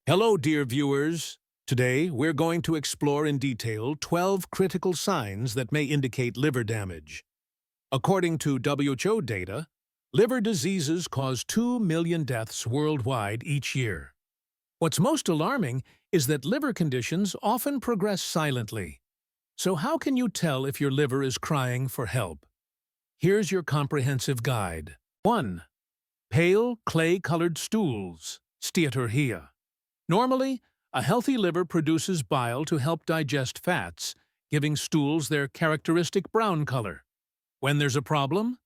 Hello, dear viewers. Today, we're going to explore in detail 12 critical signs that may indicate liver damage. According to WHO data, liver diseases cause 2 million deaths worldwide each year. What's most alarming is that liver conditions often progress silently. So how can you tell if your liver is crying for help? Here's your comprehensive guide. 1. Pale, clay-colored stools, steatorrhea. Normally, a healthy liver produces bile to help digest fats, giving stools their characteristic brown color. When there's a problem,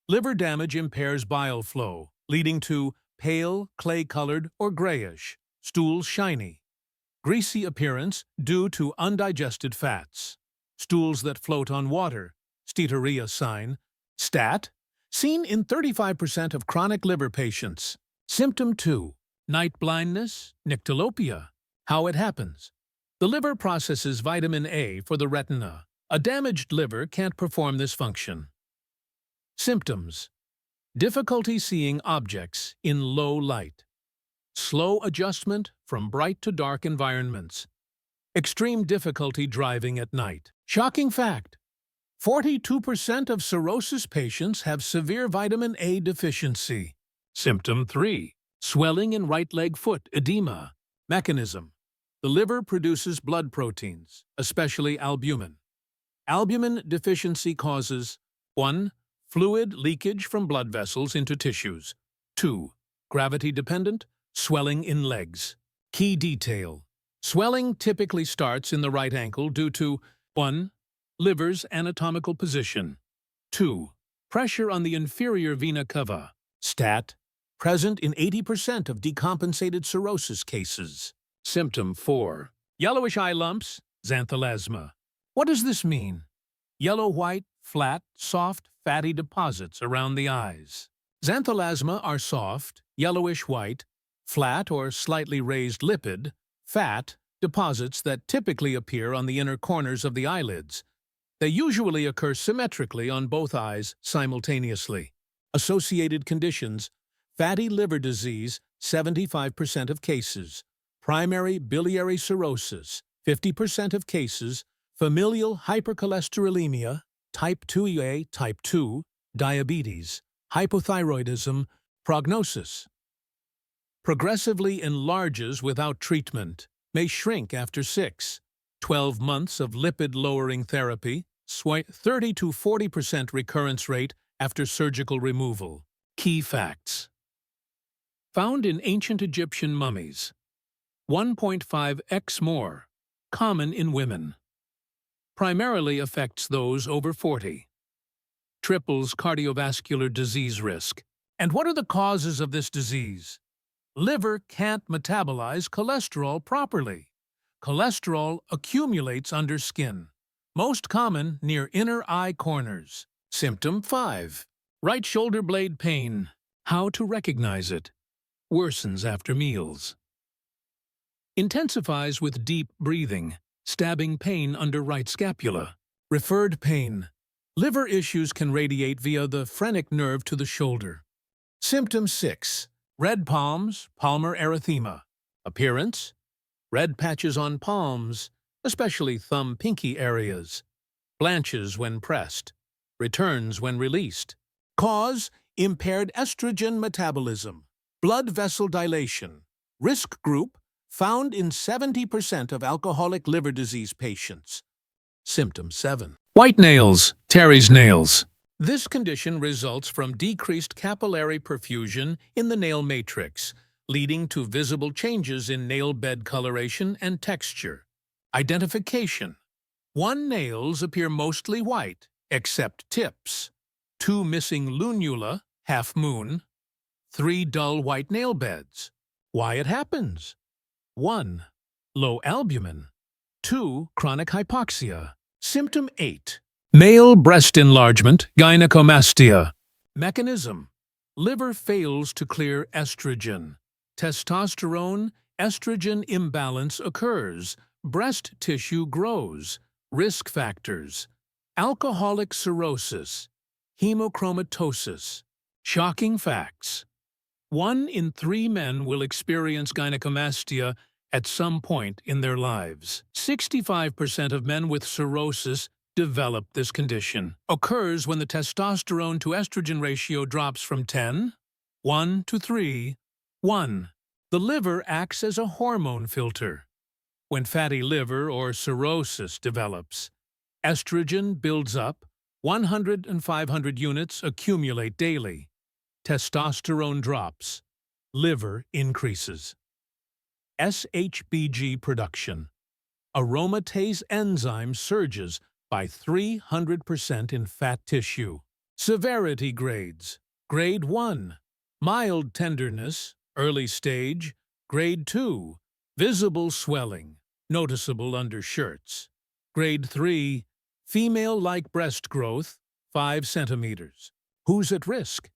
liver damage impairs bile flow, leading to pale, clay-colored, or grayish, stools shiny, greasy appearance due to undigested fats, stools that float on water, steatorrhea sign, STAT, seen in 35% of chronic liver patients. Symptom 2. Night blindness, nyctalopia. How it happens. The liver processes vitamin A for the retina. A damaged liver can't perform this function. Symptoms. Difficulty seeing objects in low light. Slow adjustment from bright to dark environments. Extreme difficulty driving at night. Shocking fact. 42% of cirrhosis patients have severe vitamin A deficiency. Symptom 3. Swelling in right leg foot, edema. Mechanism. The liver produces blood proteins, especially albumin. Albumin deficiency causes 1. Fluid leakage from blood vessels into tissues. 2. Gravity-dependent, swelling in legs. Key detail. Swelling typically starts in the right ankle due to 1. Liver's anatomical position. 2. Pressure on the inferior vena cava. STAT. Present in 80% of decompensated cirrhosis cases. Symptom 4. Yellowish eye lumps, xanthelasma. What does this mean? Yellow-white, flat, soft, fatty deposits around the eyes. Xanthelasma are soft, yellowish-white, flat or slightly raised lipid, fat, deposits that typically appear on the inner corners of the eyelids. They usually occur symmetrically on both eyes simultaneously. Associated conditions: fatty liver disease, 75% of cases. Primary biliary cirrhosis, 50% of cases. Familial hypercholesterolemia, type 2A, type 2, diabetes, hypothyroidism. Prognosis. Progressively enlarges without treatment, may shrink after 6-12 months of lipid-lowering therapy, 30 to 40% recurrence rate after surgical removal. Key facts. Found in ancient Egyptian mummies. 1.5x more. Common in women. Primarily affects those over 40. Triples cardiovascular disease risk. And what are the causes of this disease? Liver can't metabolize cholesterol properly. Cholesterol accumulates under skin. Most common near inner eye corners. Symptom 5. Right shoulder blade pain. How to recognize it? Worsens after meals. Intensifies with deep breathing, stabbing pain under right scapula. Referred pain. Liver issues can radiate via the phrenic nerve to the shoulder. Symptom 6. Red palms, palmar erythema. Appearance: red patches on palms, especially thumb-pinky areas. Blanches when pressed. Returns when released. Cause: impaired estrogen metabolism. Blood vessel dilation. Risk group: found in 70% of alcoholic liver disease patients. Symptom 7. White nails, Terry's nails. This condition results from decreased capillary perfusion in the nail matrix, leading to visible changes in nail bed coloration and texture. Identification. 1 nails appear mostly white, except tips. 2 missing lunula, half moon. 3 dull white nail beds. Why it happens? 1. Low albumin. 2. Chronic hypoxia. Symptom 8. Male breast enlargement, gynecomastia. Mechanism. Liver fails to clear estrogen. Testosterone, estrogen imbalance occurs. Breast tissue grows. Risk factors: alcoholic cirrhosis, hemochromatosis. Shocking facts. 1 in 3 men will experience gynecomastia at some point in their lives. 65% of men with cirrhosis develop this condition. Occurs when the testosterone to estrogen ratio drops from 1 to 3, 1. The liver acts as a hormone filter. When fatty liver or cirrhosis develops, estrogen builds up, 100 and 500 units accumulate daily. Testosterone drops, liver increases. SHBG production. Aromatase enzyme surges by 300% in fat tissue. Severity grades. Grade 1, mild tenderness, early stage. Grade 2, visible swelling, noticeable under shirts. Grade 3, female-like breast growth, 5 centimeters. Who's at risk?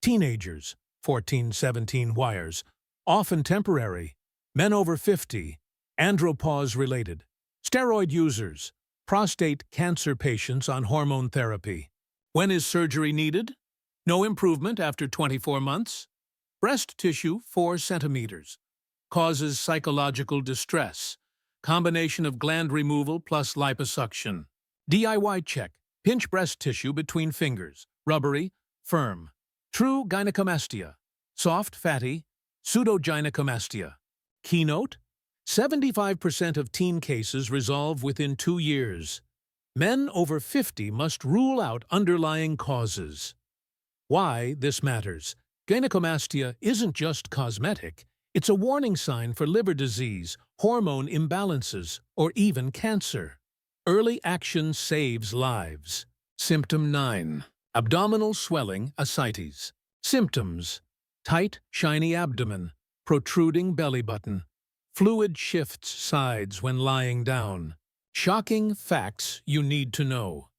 Teenagers, 14-17 wires, often temporary. Men over 50, andropause-related. Steroid users, prostate cancer patients on hormone therapy. When is surgery needed? No improvement after 24 months. Breast tissue, 4 centimeters. Causes psychological distress. Combination of gland removal plus liposuction. DIY check. Pinch breast tissue between fingers. Rubbery, firm. True gynecomastia. Soft, fatty. Pseudogynecomastia. Keynote: 75% of teen cases resolve within 2 years. Men over 50 must rule out underlying causes. Why this matters? Gynecomastia isn't just cosmetic. It's a warning sign for liver disease, hormone imbalances, or even cancer. Early action saves lives. Symptom 9. Abdominal swelling, ascites. Symptoms: tight, shiny abdomen, protruding belly button. Fluid shifts sides when lying down. Shocking facts you need to know.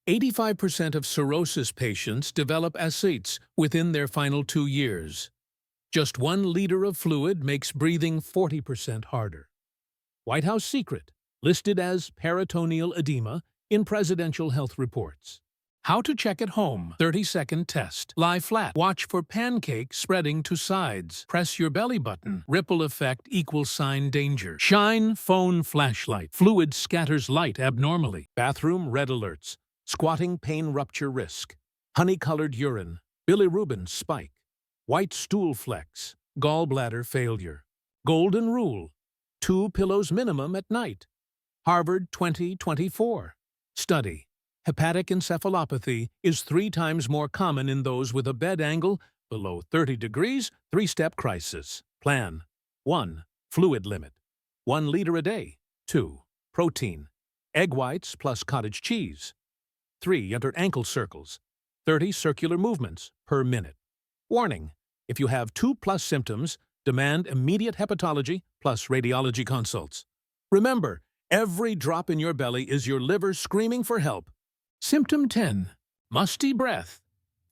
85% of cirrhosis patients develop ascites within their final 2 years. Just 1 liter of fluid makes breathing 40% harder. White House secret, listed as peritoneal edema in presidential health reports. How to check at home. 30-second test. Lie flat. Watch for pancake spreading to sides. Press your belly button. Ripple effect equals sign danger. Shine phone flashlight. Fluid scatters light abnormally. Bathroom red alerts. Squatting pain rupture risk. Honey-colored urine. Bilirubin spike. White stool flecks. Gallbladder failure. Golden rule: 2 pillows minimum at night. Harvard 2024. Study: hepatic encephalopathy is 3 times more common in those with a bed angle below 30 degrees, 3-step crisis. Plan: 1. Fluid limit. 1 liter a day. 2. Protein. Egg whites plus cottage cheese. 3. Enter ankle circles. 30 circular movements per minute. Warning: if you have 2+ symptoms, demand immediate hepatology plus radiology consults. Remember, every drop in your belly is your liver screaming for help. Symptom 10. Musty breath.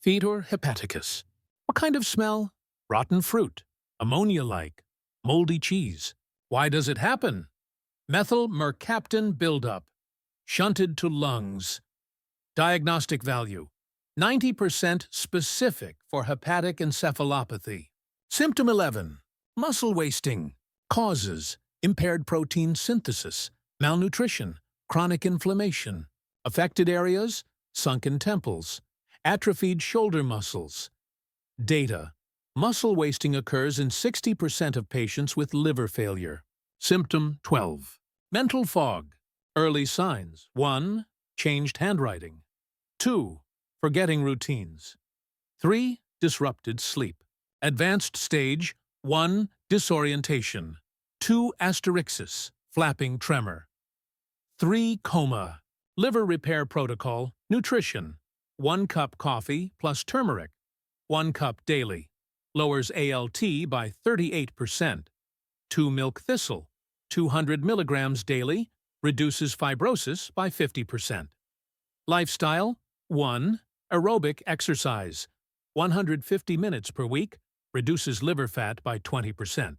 Fetor hepaticus. What kind of smell? Rotten fruit. Ammonia-like. Moldy cheese. Why does it happen? Methyl mercaptan buildup. Shunted to lungs. Diagnostic value: 90% specific for hepatic encephalopathy. Symptom 11. Muscle wasting. Causes: impaired protein synthesis, malnutrition, chronic inflammation. Affected areas: sunken temples, atrophied shoulder muscles. Data: muscle wasting occurs in 60% of patients with liver failure. Symptom 12. Mental fog. Early signs: 1. Changed handwriting. 2. Forgetting routines. 3. Disrupted sleep. Advanced stage: 1. Disorientation. 2. Asterixis, flapping tremor. 3. Coma. Liver repair protocol: nutrition. 1 cup coffee plus turmeric. 1 cup daily. Lowers ALT by 38%. 2 milk thistle. 200 milligrams daily. Reduces fibrosis by 50%. Lifestyle: 1. Aerobic exercise. 150 minutes per week. Reduces liver fat by 20%.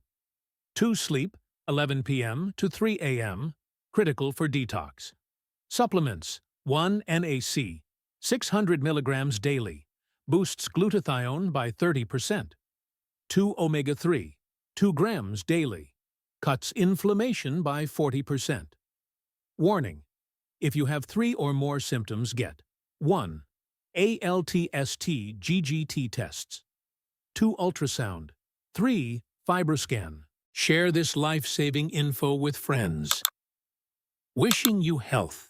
2. Sleep, 11 p.m. to 3 a.m. Critical for detox. Supplements: 1 NAC, 600 milligrams daily. Boosts glutathione by 30%. 2 omega-3, 2 grams daily. Cuts inflammation by 40%. Warning: if you have 3 or more symptoms, get 1. ALTST GGT tests, 2. Ultrasound, 3. FibroScan. Share this life-saving info with friends. Wishing you health.